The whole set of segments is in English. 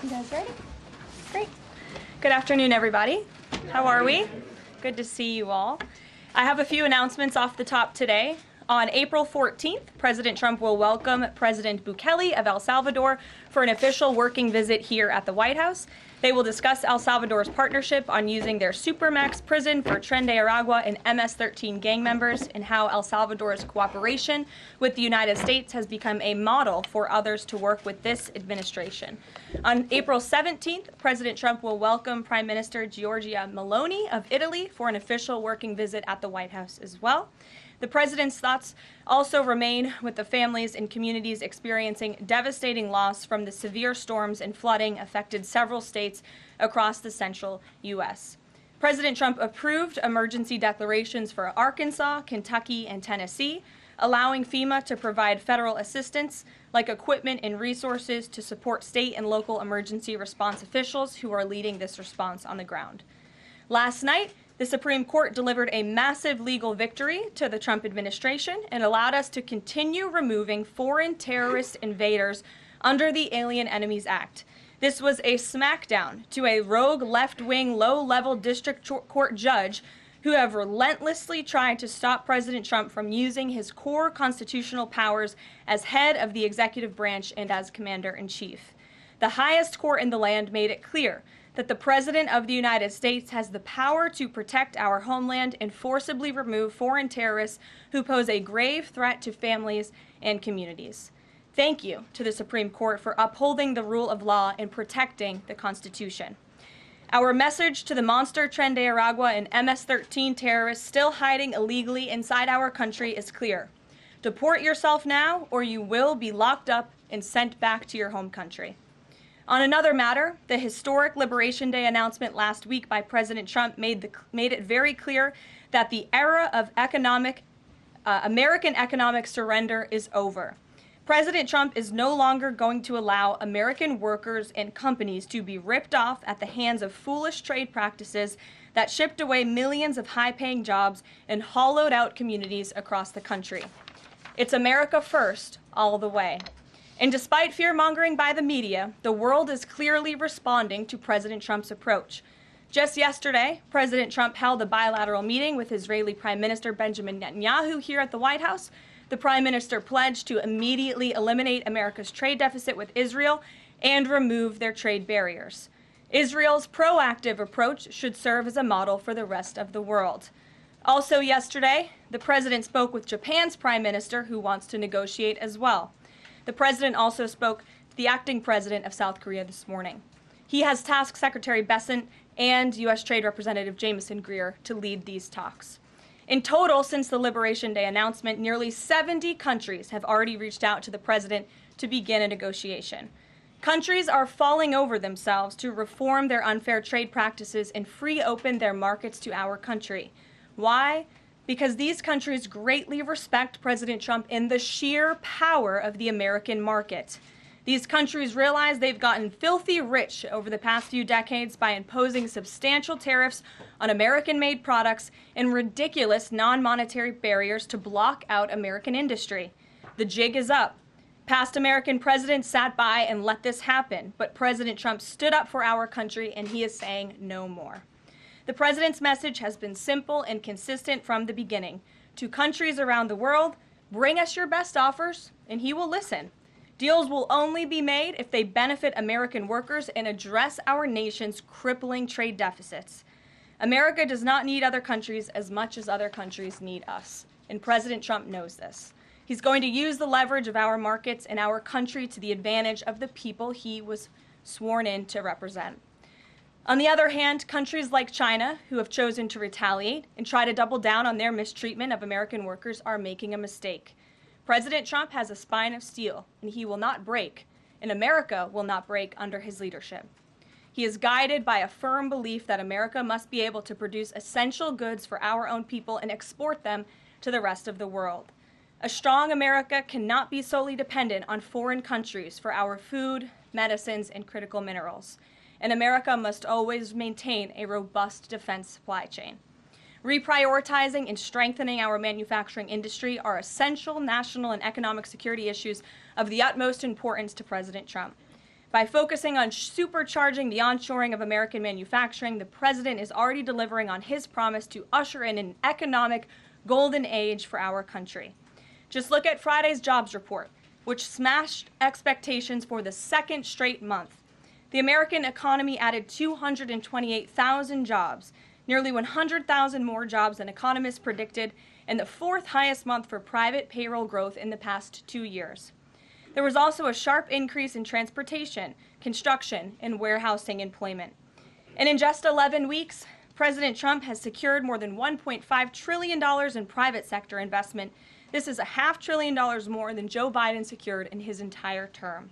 You guys ready? Great. Good afternoon, everybody. How are we? Good to see you all. I have a few announcements off the top today. On April 14th, President Trump will welcome President Bukele of El Salvador for an official working visit here at the White House. They will discuss El Salvador's partnership on using their Supermax prison for Tren de Aragua and MS-13 gang members, and how El Salvador's cooperation with the United States has become a model for others to work with this administration. On April 17th, President Trump will welcome Prime Minister Giorgia Meloni of Italy for an official working visit at the White House as well. The president's thoughts also remain with the families and communities experiencing devastating loss from the severe storms and flooding affected several states across the central U.S. President Trump approved emergency declarations for Arkansas, Kentucky, and Tennessee, allowing FEMA to provide federal assistance like equipment and resources to support state and local emergency response officials who are leading this response on the ground. Last night, the Supreme Court delivered a massive legal victory to the Trump administration and allowed us to continue removing foreign terrorist invaders under the Alien Enemies Act. This was a smackdown to a rogue left-wing, low-level district court judge who have relentlessly tried to stop President Trump from using his core constitutional powers as head of the executive branch and as commander-in-chief. The highest court in the land made it clear that the President of the United States has the power to protect our homeland and forcibly remove foreign terrorists who pose a grave threat to families and communities. Thank you to the Supreme Court for upholding the rule of law and protecting the Constitution. Our message to the monster Tren de Aragua and MS-13 terrorists still hiding illegally inside our country is clear. Deport yourself now, or you will be locked up and sent back to your home country. On another matter, the historic Liberation Day announcement last week by President Trump made it very clear that the era of American economic surrender is over. President Trump is no longer going to allow American workers and companies to be ripped off at the hands of foolish trade practices that shipped away millions of high-paying jobs and hollowed out communities across the country. It's America first, all the way. And despite fear-mongering by the media, the world is clearly responding to President Trump's approach. Just yesterday, President Trump held a bilateral meeting with Israeli Prime Minister Benjamin Netanyahu here at the White House. The Prime Minister pledged to immediately eliminate America's trade deficit with Israel and remove their trade barriers. Israel's proactive approach should serve as a model for the rest of the world. Also yesterday, the President spoke with Japan's Prime Minister, who wants to negotiate as well. The President also spoke to the acting President of South Korea this morning. He has tasked Secretary Bessent and U.S. Trade Representative Jamieson Greer to lead these talks. In total, since the Liberation Day announcement, nearly 70 countries have already reached out to the President to begin a negotiation. Countries are falling over themselves to reform their unfair trade practices and free open their markets to our country. Why? Because these countries greatly respect President Trump in the sheer power of the American market. These countries realize they've gotten filthy rich over the past few decades by imposing substantial tariffs on American-made products and ridiculous non-monetary barriers to block out American industry. The jig is up. Past American presidents sat by and let this happen, but President Trump stood up for our country, and he is saying no more. The President's message has been simple and consistent from the beginning. To countries around the world, bring us your best offers, and he will listen. Deals will only be made if they benefit American workers and address our nation's crippling trade deficits. America does not need other countries as much as other countries need us, and President Trump knows this. He's going to use the leverage of our markets and our country to the advantage of the people he was sworn in to represent. On the other hand, countries like China, who have chosen to retaliate and try to double down on their mistreatment of American workers, are making a mistake. President Trump has a spine of steel, and he will not break, and America will not break under his leadership. He is guided by a firm belief that America must be able to produce essential goods for our own people and export them to the rest of the world. A strong America cannot be solely dependent on foreign countries for our food, medicines, and critical minerals. And America must always maintain a robust defense supply chain. Reprioritizing and strengthening our manufacturing industry are essential national and economic security issues of the utmost importance to President Trump. By focusing on supercharging the onshoring of American manufacturing, the president is already delivering on his promise to usher in an economic golden age for our country. Just look at Friday's jobs report, which smashed expectations for the second straight month. The American economy added 228,000 jobs, nearly 100,000 more jobs than economists predicted, and the fourth highest month for private payroll growth in the past 2 years. There was also a sharp increase in transportation, construction, and warehousing employment. And in just 11 weeks, President Trump has secured more than $1.5 trillion in private sector investment. This is $500 billion more than Joe Biden secured in his entire term.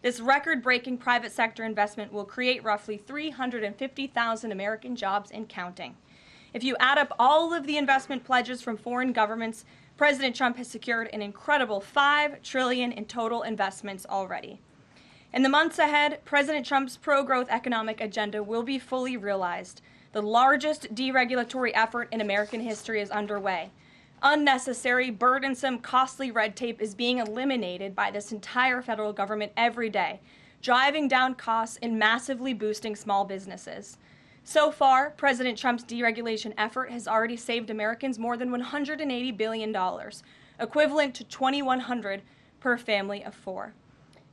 This record-breaking private sector investment will create roughly 350,000 American jobs and counting. If you add up all of the investment pledges from foreign governments, President Trump has secured an incredible $5 trillion in total investments already. In the months ahead, President Trump's pro-growth economic agenda will be fully realized. The largest deregulatory effort in American history is underway. Unnecessary, burdensome, costly red tape is being eliminated by this entire federal government every day, driving down costs and massively boosting small businesses. So far, President Trump's deregulation effort has already saved Americans more than $180 billion, equivalent to $2,100 per family of 4.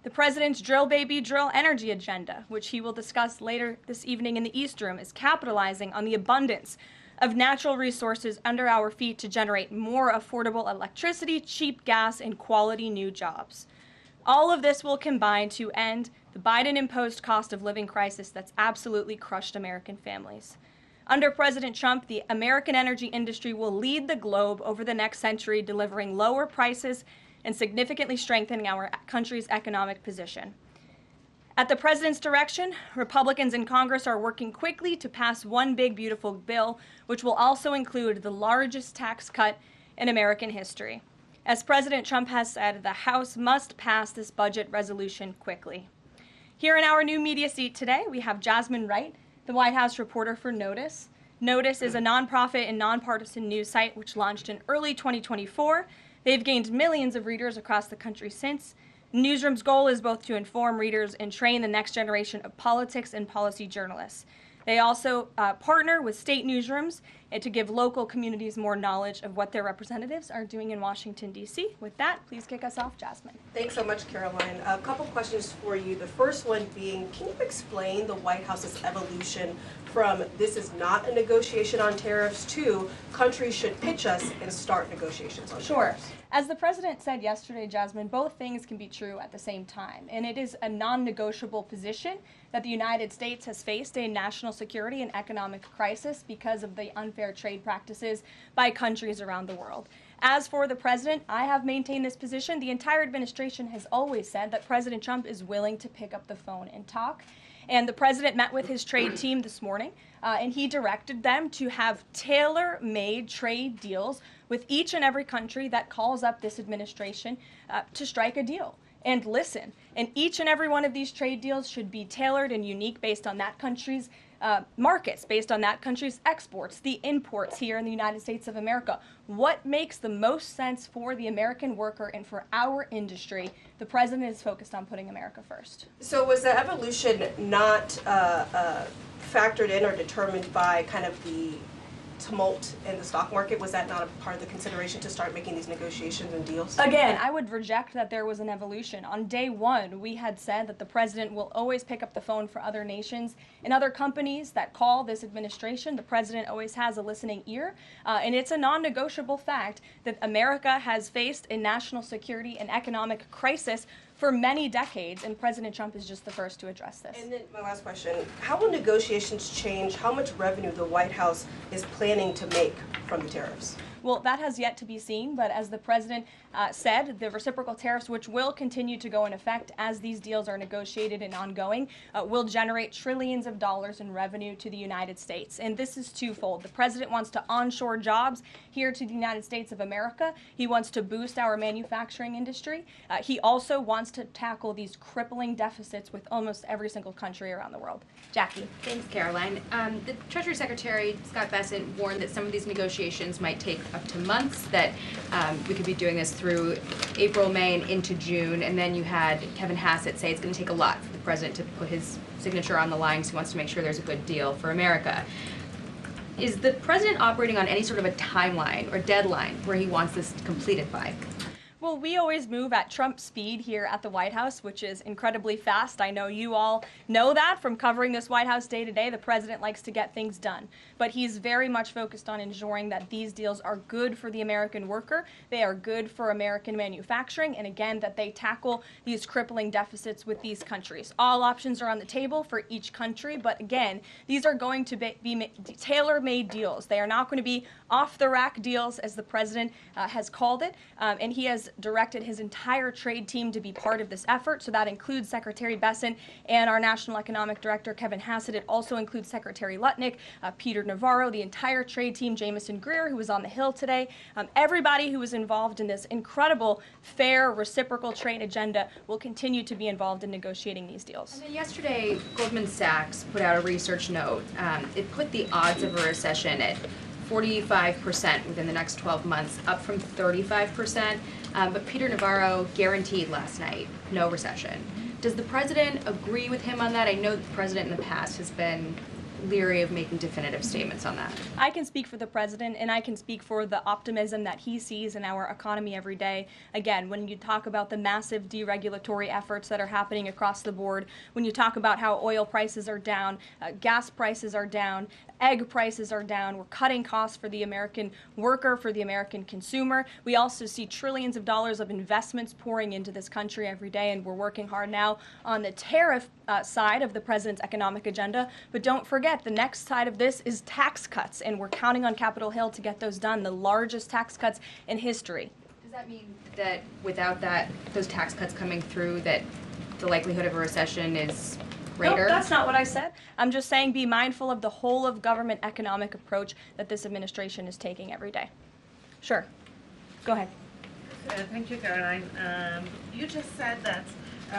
The president's drill baby drill energy agenda, which he will discuss later this evening in the East Room, is capitalizing on the abundance of natural resources under our feet to generate more affordable electricity, cheap gas, and quality new jobs. All of this will combine to end the Biden-imposed cost of living crisis that's absolutely crushed American families. Under President Trump, the American energy industry will lead the globe over the next century, delivering lower prices and significantly strengthening our country's economic position. At the president's direction, Republicans in Congress are working quickly to pass one big, beautiful bill, which will also include the largest tax cut in American history. As President Trump has said, the House must pass this budget resolution quickly. Here in our new media seat today, we have Jasmine Wright, the White House reporter for Notice. Notice is a nonprofit and nonpartisan news site which launched in early 2024. They've gained millions of readers across the country since. Newsroom's goal is both to inform readers and train the next generation of politics and policy journalists. They also partner with state newsrooms to give local communities more knowledge of what their representatives are doing in Washington, D.C. With that, please kick us off, Jasmine. Thanks so much, Caroline. A couple questions for you. The first one being, can you explain the White House's evolution from this is not a negotiation on tariffs to countries should pitch us and start negotiations on tariffs? As the president said yesterday, Jasmine, both things can be true at the same time. And it is a non-negotiable position that the United States has faced a national security and economic crisis because of the unfair trade practices by countries around the world. As for the president, I have maintained this position. The entire administration has always said that President Trump is willing to pick up the phone and talk. And the president met with his trade team this morning, and he directed them to have tailor-made trade deals with each and every country that calls up this administration to strike a deal and listen. And each and every one of these trade deals should be tailored and unique based on that country's markets, based on that country's exports, the imports here in the United States of America. What makes the most sense for the American worker and for our industry? The president is focused on putting America first. So was the evolution not factored in or determined by kind of the tumult in the stock market? Was that not a part of the consideration to start making these negotiations and deals? Again, I would reject that there was an evolution. On day one, we had said that the president will always pick up the phone for other nations and other companies that call this administration. The president always has a listening ear, and it's a non-negotiable fact that America has faced a national security and economic crisis for many decades, and President Trump is just the first to address this. And then my last question, how will negotiations change how much revenue the White House is planning to make from the tariffs? Well, that has yet to be seen, but as the president said, the reciprocal tariffs, which will continue to go in effect as these deals are negotiated and ongoing, will generate trillions of dollars in revenue to the United States. And this is twofold. The president wants to onshore jobs here to the United States of America. He wants to boost our manufacturing industry. He also wants to tackle these crippling deficits with almost every single country around the world. Jackie. Thanks, Caroline. The Treasury Secretary, Scott Bessent, warned that some of these negotiations might take up to months, that we could be doing this through April, May, and into June. And then you had Kevin Hassett say it's going to take a lot for the president to put his signature on the line because he wants to make sure there's a good deal for America. Is the president operating on any sort of a timeline or deadline where he wants this completed by? Well, we always move at Trump speed here at the White House, which is incredibly fast. I know you all know that from covering this White House day to day. The president likes to get things done, but he's very much focused on ensuring that these deals are good for the American worker, they are good for American manufacturing, and again, that they tackle these crippling deficits with these countries. All options are on the table for each country, but again, these are going to be tailor-made deals. They are not going to be off-the-rack deals, as the president has called it, and he has directed his entire trade team to be part of this effort. So that includes Secretary Bessent and our National Economic Director, Kevin Hassett. It also includes Secretary Lutnick, Peter Navarro, the entire trade team, Jamison Greer, who was on the Hill today. Everybody who was involved in this incredible, fair, reciprocal trade agenda will continue to be involved in negotiating these deals. And then yesterday, Goldman Sachs put out a research note. It put the odds of a recession at 45% within the next 12 months, up from 35%. But Peter Navarro guaranteed last night no recession. Does the president agree with him on that? I know that the president in the past has been leery of making definitive statements on that. I can speak for the president, and I can speak for the optimism that he sees in our economy every day. Again, when you talk about the massive deregulatory efforts that are happening across the board, when you talk about how oil prices are down, gas prices are down, egg prices are down, we're cutting costs for the American worker, for the American consumer. We also see trillions of dollars of investments pouring into this country every day, and we're working hard now on the tariff side of the president's economic agenda. But don't forget, the next side of this is tax cuts, and we're counting on Capitol Hill to get those done, the largest tax cuts in history. Does that mean that without those tax cuts coming through, that the likelihood of a recession is greater? No, that's not what I said. I'm just saying be mindful of the whole of government economic approach that this administration is taking every day. Sure. Go ahead. Thank you, Caroline. You just said that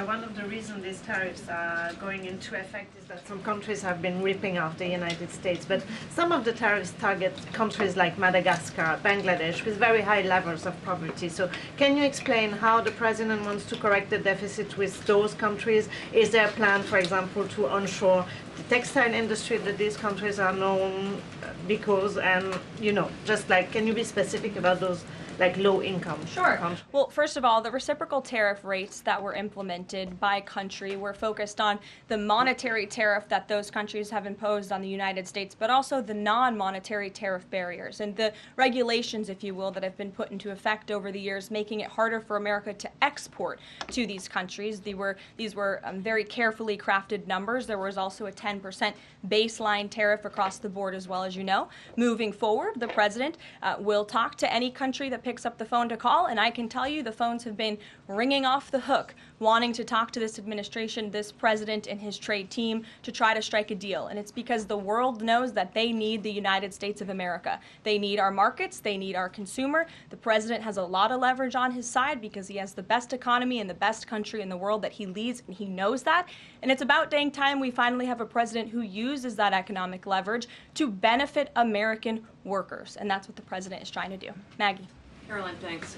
one of the reasons these tariffs are going into effect is that some countries have been ripping off the United States, but some of the tariffs target countries like Madagascar, Bangladesh, with very high levels of poverty. So can you explain how the president wants to correct the deficit with those countries? Is there a plan, for example, to onshore the textile industry that these countries are known because, and, you know, just like, can you be specific about those like low income? Sure. Well, first of all, the reciprocal tariff rates that were implemented by country were focused on the monetary tariff that those countries have imposed on the United States, but also the non-monetary tariff barriers and the regulations, if you will, that have been put into effect over the years, making it harder for America to export to these countries. These were very carefully crafted numbers. There was also a 10% baseline tariff across the board, as well, as you know. Moving forward, the president will talk to any country that picks up the phone to call, and I can tell you the phones have been ringing off the hook, wanting to talk to this administration, this president, and his trade team to try to strike a deal. And it's because the world knows that they need the United States of America. They need our markets. They need our consumer. The president has a lot of leverage on his side because he has the best economy and the best country in the world that he leads, and he knows that. And it's about dang time we finally have a president who uses that economic leverage to benefit American workers. And that's what the president is trying to do. Maggie. Caroline, thanks.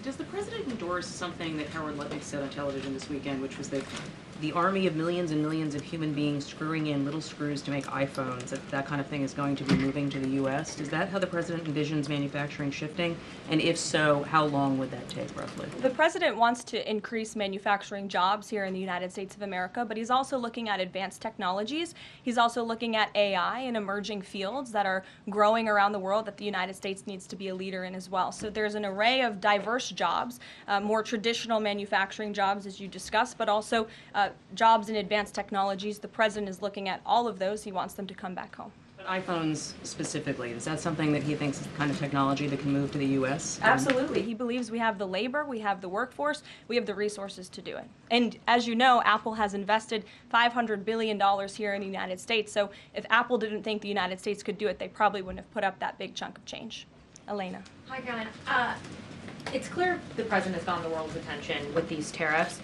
Does the president endorse something that Howard Lutnick said on television this weekend, which was that the army of millions and millions of human beings screwing in little screws to make iPhones, that kind of thing is going to be moving to the U.S.? Is that how the president envisions manufacturing shifting? And if so, how long would that take, roughly? The president wants to increase manufacturing jobs here in the United States of America, but he's also looking at advanced technologies. He's also looking at AI and emerging fields that are growing around the world that the United States needs to be a leader in as well. So there's an array of diverse jobs, more traditional manufacturing jobs, as you discussed, but also jobs in advanced technologies. The president is looking at all of those. He wants them to come back home. But iPhones specifically, is that something that he thinks is the kind of technology that can move to the U.S.? Absolutely. He believes we have the labor, we have the workforce, we have the resources to do it. And as you know, Apple has invested $500 billion here in the United States. So if Apple didn't think the United States could do it, they probably wouldn't have put up that big chunk of change. Elena. Hi, Caroline. It's clear the president has gotten the world's attention with these tariffs.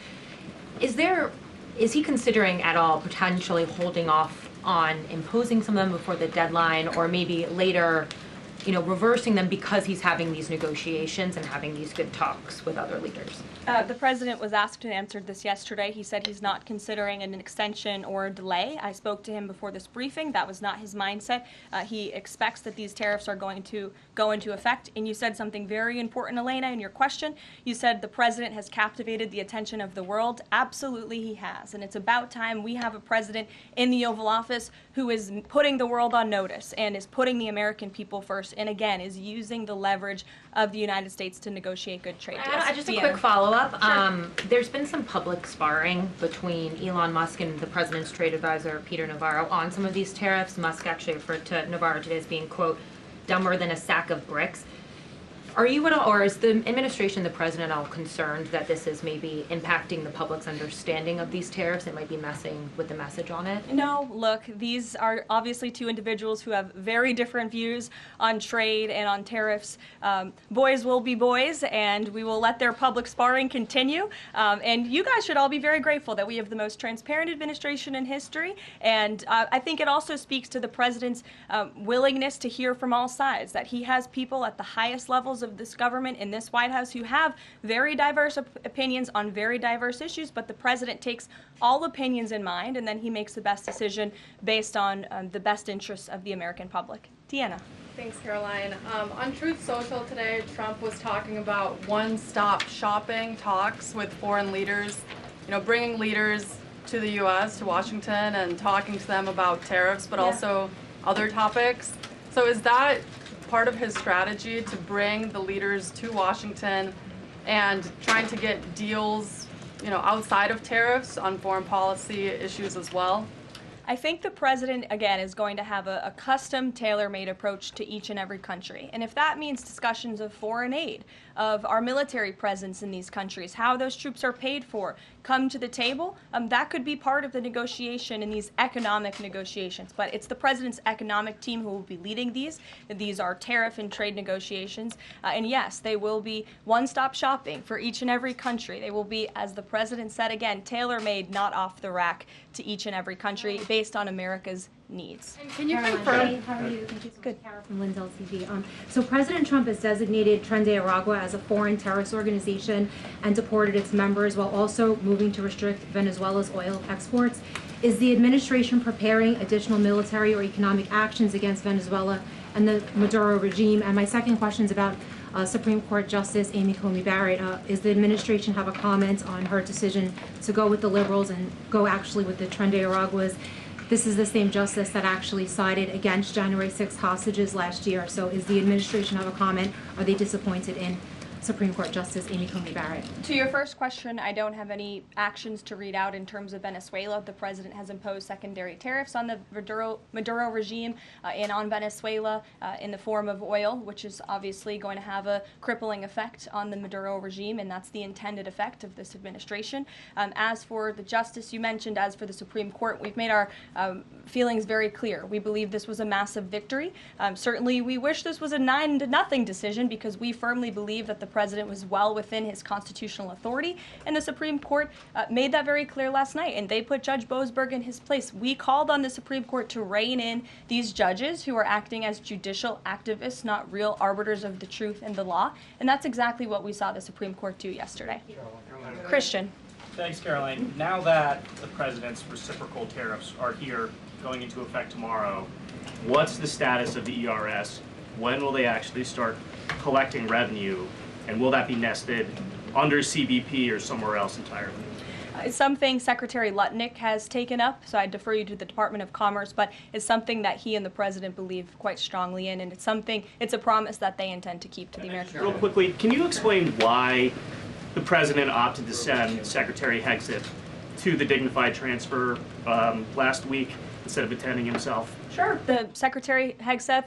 Is he considering at all potentially holding off on imposing some of them before the deadline, or maybe later reversing them because he's having these negotiations and having these good talks with other leaders? The president was asked and answered this yesterday. He said he's not considering an extension or a delay. I spoke to him before this briefing. That was not his mindset. He expects that these tariffs are going to go into effect. And you said something very important, Elena, in your question. You said the president has captivated the attention of the world. Absolutely he has. And it's about time we have a president in the Oval Office who is putting the world on notice and is putting the American people first, and again, is using the leverage of the United States to negotiate good trade deals. Just a quick follow-up. There's been some public sparring between Elon Musk and the president's trade advisor, Peter Navarro, on some of these tariffs. Musk actually referred to Navarro today as being, quote, dumber than a sack of bricks. Are you at all, or is the administration, the president, all concerned that this is maybe impacting the public's understanding of these tariffs? It might be messing with the message on it? No, look, these are obviously two individuals who have very different views on trade and on tariffs. Boys will be boys, and we will let their public sparring continue. And you guys should all be very grateful that we have the most transparent administration in history. And I think it also speaks to the president's willingness to hear from all sides, that he has people at the highest levels of this government in this White House who have very diverse opinions on very diverse issues, but the president takes all opinions in mind, and then he makes the best decision based on the best interests of the American public. Deanna. Thanks, Caroline. On Truth Social today, Trump was talking about one-stop shopping talks with foreign leaders, bringing leaders to the U.S., to Washington, and talking to them about tariffs, but also other topics. So is that part of his strategy to bring the leaders to Washington and trying to get deals, outside of tariffs on foreign policy issues as well? I think the president, again, is going to have a custom, tailor-made approach to each and every country. And if that means discussions of foreign aid, of our military presence in these countries, how those troops are paid for, come to the table, that could be part of the negotiation in these economic negotiations. But it's the president's economic team who will be leading these. These are tariff and trade negotiations. And yes, they will be one-stop shopping for each and every country. They will be, as the president said again, tailor-made, not off the rack to each and every country based on America's needs. And can you Caroline, confirm? how are you? Thank you so Good. much, Carol from Lynn's LTV. So President Trump has designated Tren de Aragua as a foreign terrorist organization and deported its members while also moving to restrict Venezuela's oil exports. Is the administration preparing additional military or economic actions against Venezuela and the Maduro regime? And my second question is about Supreme Court Justice Amy Coney Barrett. Is the administration have a comment on her decision to go with the liberals and go actually with the Tren de Araguas? This is the same justice that actually sided against January 6th hostages last year. So is the administration have a comment? Are they disappointed in Supreme Court Justice Amy Coney Barrett? To your first question, I don't have any actions to read out in terms of Venezuela. The president has imposed secondary tariffs on the Maduro regime and on Venezuela in the form of oil, which is obviously going to have a crippling effect on the Maduro regime, and that's the intended effect of this administration. As for the justice you mentioned, as for the Supreme Court, we've made our feelings very clear. We believe this was a massive victory. Certainly, we wish this was a 9-0 decision because we firmly believe that the president was well within his constitutional authority, and the Supreme Court made that very clear last night, and they put Judge Boasberg in his place. We called on the Supreme Court to rein in these judges who are acting as judicial activists, not real arbiters of the truth and the law, and that's exactly what we saw the Supreme Court do yesterday. Christian. Thanks, Caroline. Now that the president's reciprocal tariffs are here, going into effect tomorrow, what's the status of the ERS? When will they actually start collecting revenue? And will that be nested under CBP or somewhere else entirely? It's something Secretary Lutnick has taken up, so I defer you to the Department of Commerce, but it's something that he and the president believe quite strongly in, and it's a promise that they intend to keep to the American people. Real quickly, can you explain why the president opted to send Secretary Hegseth to the dignified transfer last week instead of attending himself? Sure. The Secretary Hegseth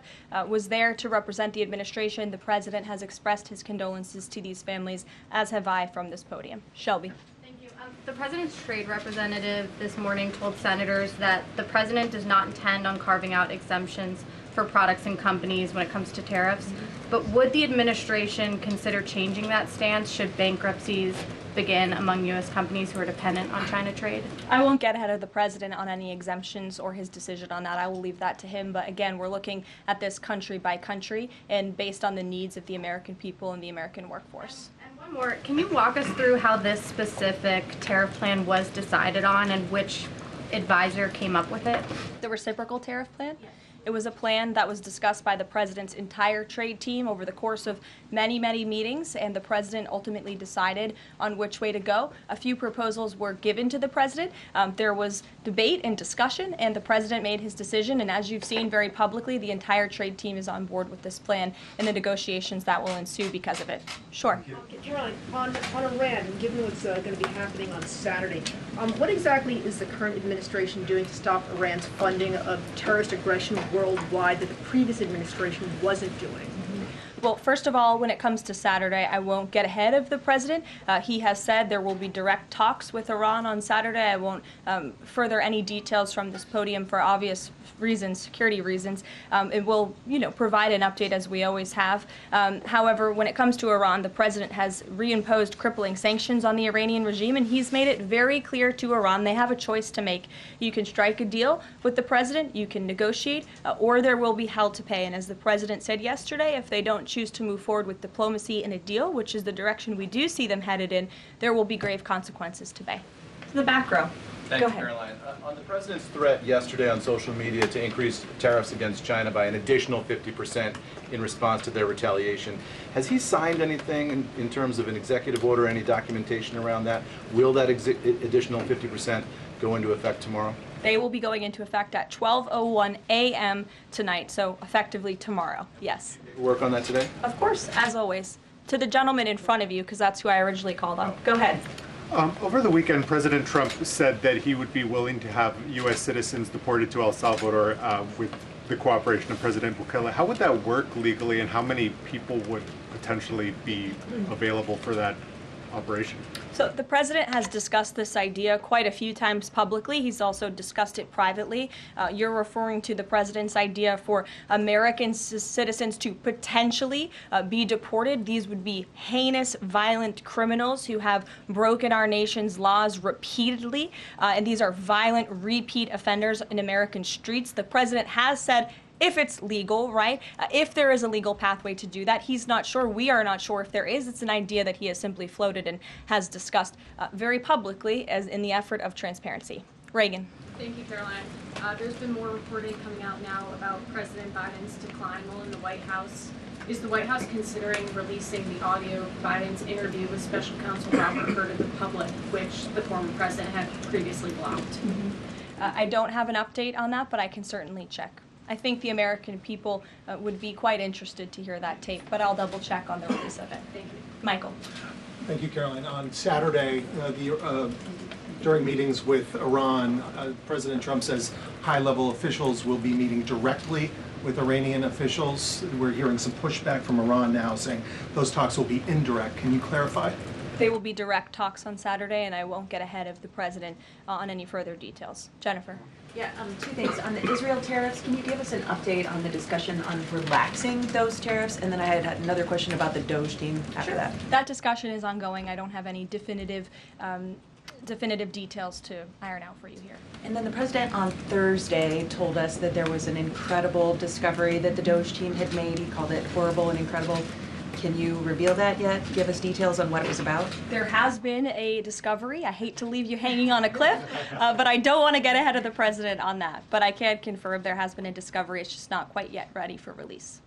was there to represent the administration. The president has expressed his condolences to these families, as have I from this podium. Shelby. Thank you. The president's trade representative this morning told senators that the president does not intend on carving out exemptions for products and companies when it comes to tariffs. But would the administration consider changing that stance should bankruptcies begin among U.S. companies who are dependent on China trade? I won't get ahead of the president on any exemptions or his decision on that. I will leave that to him. But again, we're looking at this country by country and based on the needs of the American people and the American workforce. And one more, can you walk us through how this specific tariff plan was decided on and which advisor came up with it? The reciprocal tariff plan? Yes. It was a plan that was discussed by the president's entire trade team over the course of many, many meetings, and the president ultimately decided on which way to go. A few proposals were given to the president. There was debate and discussion, and the president made his decision, and as you've seen very publicly, the entire trade team is on board with this plan and the negotiations that will ensue because of it. Sure. Caroline, on Iran, and given what's going to be happening on Saturday, what exactly is the current administration doing to stop Iran's funding of terrorist aggression worldwide that the previous administration wasn't doing? Well, first of all, when it comes to Saturday, I won't get ahead of the president. He has said there will be direct talks with Iran on Saturday. I won't further any details from this podium for obvious reasons, security reasons. It will, provide an update as we always have. However, when it comes to Iran, the president has reimposed crippling sanctions on the Iranian regime, and he's made it very clear to Iran they have a choice to make. You can strike a deal with the president, you can negotiate, or there will be hell to pay. And as the president said yesterday, if they don't choose to move forward with diplomacy and a deal, which is the direction we do see them headed in, there will be grave consequences to pay. The back row. Thank you, Caroline. On the president's threat yesterday on social media to increase tariffs against China by an additional 50% in response to their retaliation, has he signed anything in terms of an executive order, any documentation around that? Will that additional 50% go into effect tomorrow? They will be going into effect at 12:01 a.m. tonight, so effectively tomorrow, yes. Work on that today? Of course, as always. To the gentleman in front of you, because that's who I originally called on. Go ahead. Over the weekend, President Trump said that he would be willing to have U.S. citizens deported to El Salvador with the cooperation of President Bukele. How would that work legally, and how many people would potentially be available for that operation? So the president has discussed this idea quite a few times publicly. He's also discussed it privately. You're referring to the president's idea for American citizens to potentially be deported. These would be heinous, violent criminals who have broken our nation's laws repeatedly, and these are violent, repeat offenders in American streets. The president has said, if it's legal, right? If there is a legal pathway to do that, he's not sure. We are not sure if there is. It's an idea that he has simply floated and has discussed very publicly as in the effort of transparency. Reagan. Thank you, Caroline. There's been more reporting coming out now about President Biden's decline while in the White House. Is the White House considering releasing the audio of Biden's interview with Special Counsel Robert Hur to the public, which the former president had previously blocked? I don't have an update on that, but I can certainly check. I think the American people would be quite interested to hear that tape, but I'll double check on the release of it. Thank you. Michael. Thank you, Caroline. On Saturday, during meetings with Iran, President Trump says high-level officials will be meeting directly with Iranian officials. We're hearing some pushback from Iran now saying those talks will be indirect. Can you clarify? They will be direct talks on Saturday, and I won't get ahead of the president on any further details. Jennifer. Yeah, two things. On the Israel tariffs, can you give us an update on the discussion on relaxing those tariffs? And then I had another question about the Doge team after that. That discussion is ongoing. I don't have any definitive details to iron out for you here. And then the president on Thursday told us that there was an incredible discovery that the Doge team had made. He called it horrible and incredible. Can you reveal that yet? Give us details on what it was about? There has been a discovery. I hate to leave you hanging on a cliff, but I don't want to get ahead of the president on that. But I can confirm there has been a discovery. It's just not quite yet ready for release.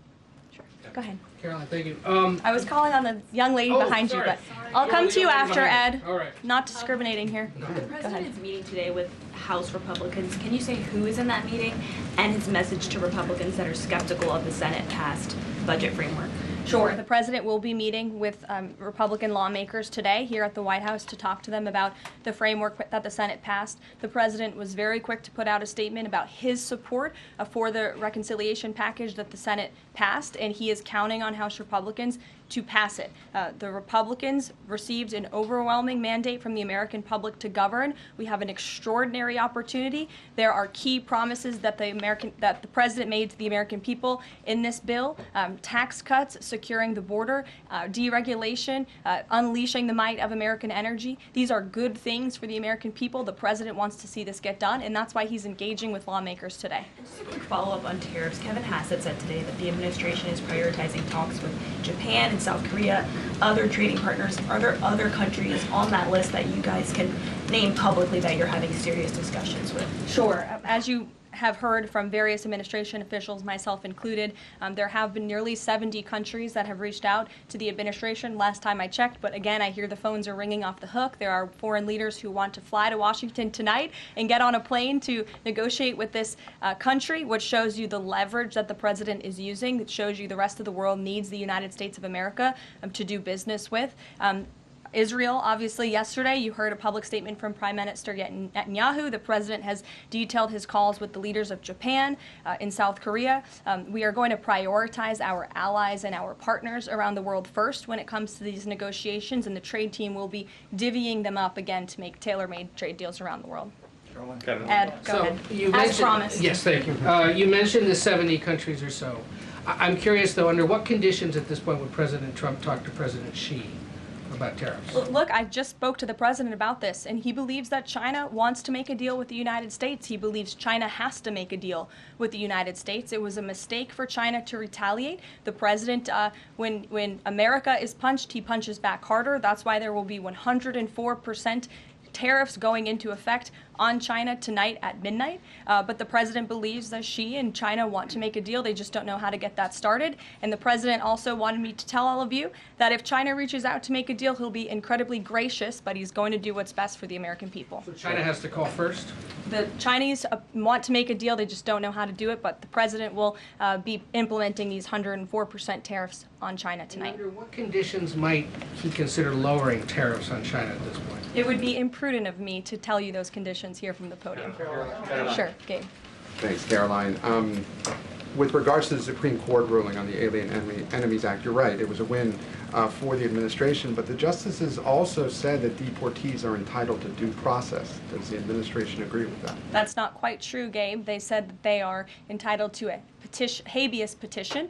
Sure. Go ahead. Caroline, thank you. I was calling on the young lady behind you, but I'll come to you after, Ed. All right. Not discriminating here. The president is meeting today with House Republicans. Can you say who is in that meeting and his message to Republicans that are skeptical of the Senate-passed budget framework? Sure. The president will be meeting with Republican lawmakers today here at the White House to talk to them about the framework that the Senate passed. The president was very quick to put out a statement about his support for the reconciliation package that the Senate passed, and he is counting on House Republicans to pass it. The Republicans received an overwhelming mandate from the American public to govern. We have an extraordinary opportunity. There are key promises that the president made to the American people in this bill: tax cuts, securing the border, deregulation, unleashing the might of American energy. These are good things for the American people. The president wants to see this get done, and that's why he's engaging with lawmakers today. And just a quick follow-up on tariffs. Kevin Hassett said today that the administration is prioritizing talks with Japan and South Korea, other trading partners. Are there other countries on that list that you guys can name publicly that you're having serious discussions with? Sure. As you have heard from various administration officials, myself included, there have been nearly 70 countries that have reached out to the administration last time I checked, but again, I hear the phones are ringing off the hook. There are foreign leaders who want to fly to Washington tonight and get on a plane to negotiate with this country, which shows you the leverage that the president is using. It shows you the rest of the world needs the United States of America to do business with. Israel, obviously, yesterday you heard a public statement from Prime Minister Netanyahu. The president has detailed his calls with the leaders of Japan, in South Korea. We are going to prioritize our allies and our partners around the world first when it comes to these negotiations, and the trade team will be divvying them up again to make tailor-made trade deals around the world. Ed, go ahead. As promised. Yes, thank you. You mentioned the 70 countries or so. I'm curious, though, under what conditions at this point would President Trump talk to President Xi about tariffs? Look, I just spoke to the president about this, and he believes that China wants to make a deal with the United States. He believes China has to make a deal with the United States. It was a mistake for China to retaliate. The president, when America is punched, he punches back harder. That's why there will be 104% tariffs going into effect on China tonight at midnight. But the president believes that Xi and China want to make a deal. They just don't know how to get that started. And the president also wanted me to tell all of you that if China reaches out to make a deal, he'll be incredibly gracious, but he's going to do what's best for the American people. So China has to call first? The Chinese want to make a deal. They just don't know how to do it. But the president will be implementing these 104% tariffs on China tonight. And under what conditions might he consider lowering tariffs on China at this point? It would be imprudent of me to tell you those conditions here from the podium. Sure, Gabe. Thanks, Caroline. With regards to the Supreme Court ruling on the Alien Enemies Act, you're right, it was a win for the administration, but the justices also said that deportees are entitled to due process. Does the administration agree with that? That's not quite true, Gabe. They said that they are entitled to a habeas petition,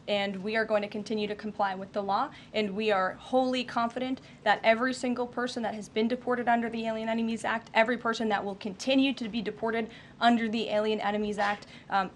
and we are going to continue to comply with the law, and we are wholly confident that every single person that has been deported under the Alien Enemies Act, every person that will continue to be deported under the Alien Enemies Act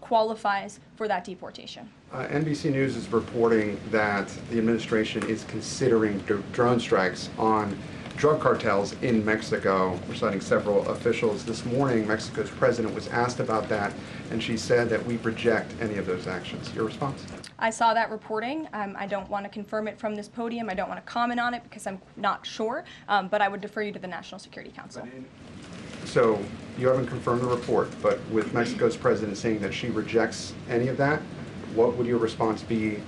qualifies for that deportation. NBC News is reporting that the administration is considering drone strikes on drug cartels in Mexico. We're citing several officials. This morning, Mexico's president was asked about that, and she said that we reject any of those actions. Your response? I saw that reporting. I don't want to confirm it from this podium. I don't want to comment on it because I'm not sure, but I would defer you to the National Security Council. So you haven't confirmed the report, but with Mexico's president saying that she rejects any of that, what would your response be?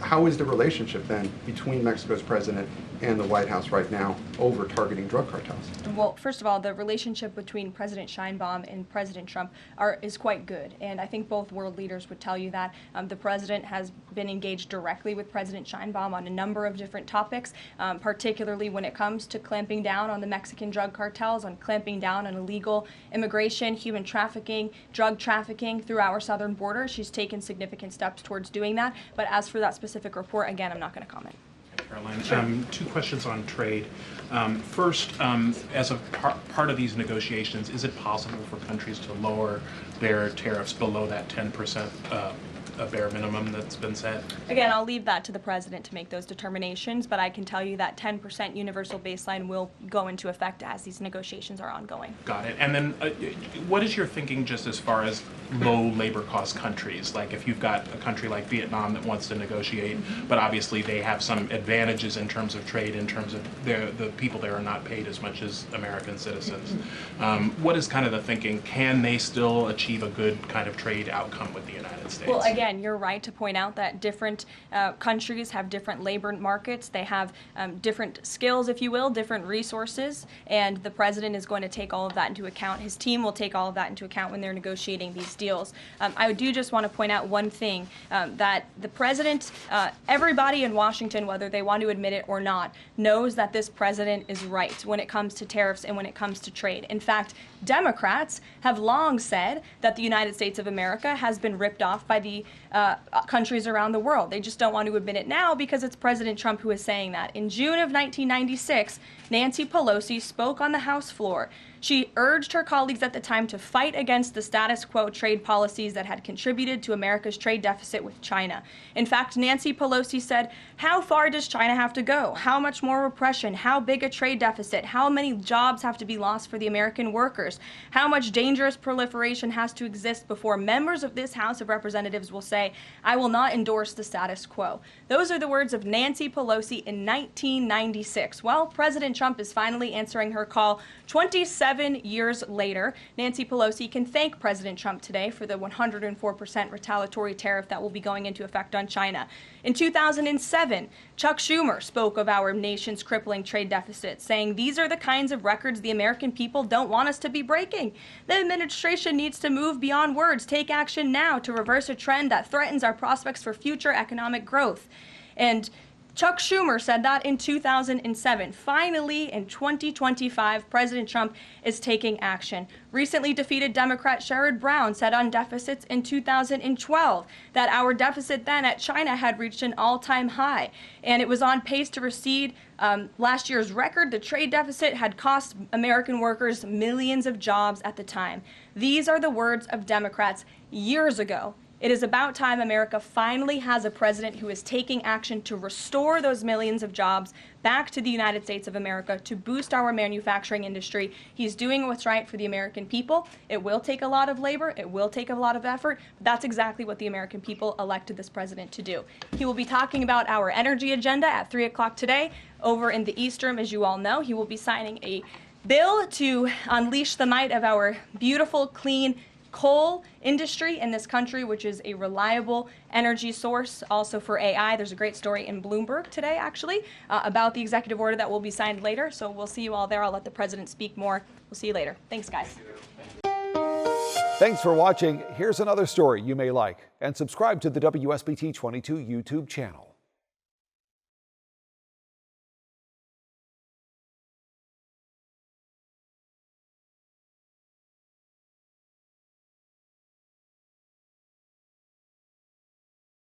How is the relationship then between Mexico's president and the White House right now over targeting drug cartels? Well, first of all, the relationship between President Sheinbaum and President Trump is quite good, and I think both world leaders would tell you that. The president has been engaged directly with President Sheinbaum on a number of different topics, particularly when it comes to clamping down on the Mexican drug cartels, on clamping down on illegal immigration, human trafficking, drug trafficking through our southern border. She's taken significant steps towards doing that, but as for that specific report, again, I'm not going to comment. Caroline, Sure. Two questions on trade. First, as a part of these negotiations, is it possible for countries to lower their tariffs below that 10% bare minimum that's been set? Again, I'll leave that to the president to make those determinations, but I can tell you that 10% universal baseline will go into effect as these negotiations are ongoing. Got it. And then what is your thinking just as far as low labor cost countries? Like if you've got a country like Vietnam that wants to negotiate, but obviously they have some advantages in terms of trade, in terms of the people there are not paid as much as American citizens. What is kind of the thinking? Can they still achieve a good kind of trade outcome with the United States? Well, again, you're right to point out that different countries have different labor markets. They have different skills, if you will, different resources, and the president is going to take all of that into account. His team will take all of that into account when they're negotiating these deals. I do just want to point out one thing, that the president, everybody in Washington, whether they want to admit it or not, knows that this president is right when it comes to tariffs and when it comes to trade. In fact, Democrats have long said that the United States of America has been ripped off by the countries around the world. They just don't want to admit it now because it's President Trump who is saying that. In June of 1996, Nancy Pelosi spoke on the House floor. She urged her colleagues at the time to fight against the status quo trade policies that had contributed to America's trade deficit with China. In fact, Nancy Pelosi said, "How far does China have to go? How much more repression? How big a trade deficit? How many jobs have to be lost for the American workers? How much dangerous proliferation has to exist before members of this House of Representatives will say, 'I will not endorse the status quo'?" Those are the words of Nancy Pelosi in 1996. Well, President Trump is finally answering her call 27 years later. Nancy Pelosi can thank President Trump today for the 104% retaliatory tariff that will be going into effect on China. In 2007, Chuck Schumer spoke of our nation's crippling trade deficit, saying these are the kinds of records the American people don't want us to be breaking. The administration needs to move beyond words, take action now to reverse a trend that threatens our prospects for future economic growth. And Chuck Schumer said that in 2007. Finally, in 2025, President Trump is taking action. Recently defeated Democrat Sherrod Brown said on deficits in 2012 that our deficit then at China had reached an all-time high, and it was on pace to recede last year's record. The trade deficit had cost American workers millions of jobs at the time. These are the words of Democrats years ago. It is about time America finally has a president who is taking action to restore those millions of jobs back to the United States of America, to boost our manufacturing industry. He's doing what's right for the American people. It will take a lot of labor. It will take a lot of effort. But that's exactly what the American people elected this president to do. He will be talking about our energy agenda at 3 o'clock today over in the East Room, as you all know. He will be signing a bill to unleash the might of our beautiful, clean coal industry in this country, which is a reliable energy source also for AI. There's a great story in Bloomberg today, actually, about the executive order that will be signed later. So we'll see you all there. I'll let the president speak more. We'll see you later. Thanks, guys. Thanks for watching. Here's another story you may like. And subscribe to the WSBT 22 YouTube channel.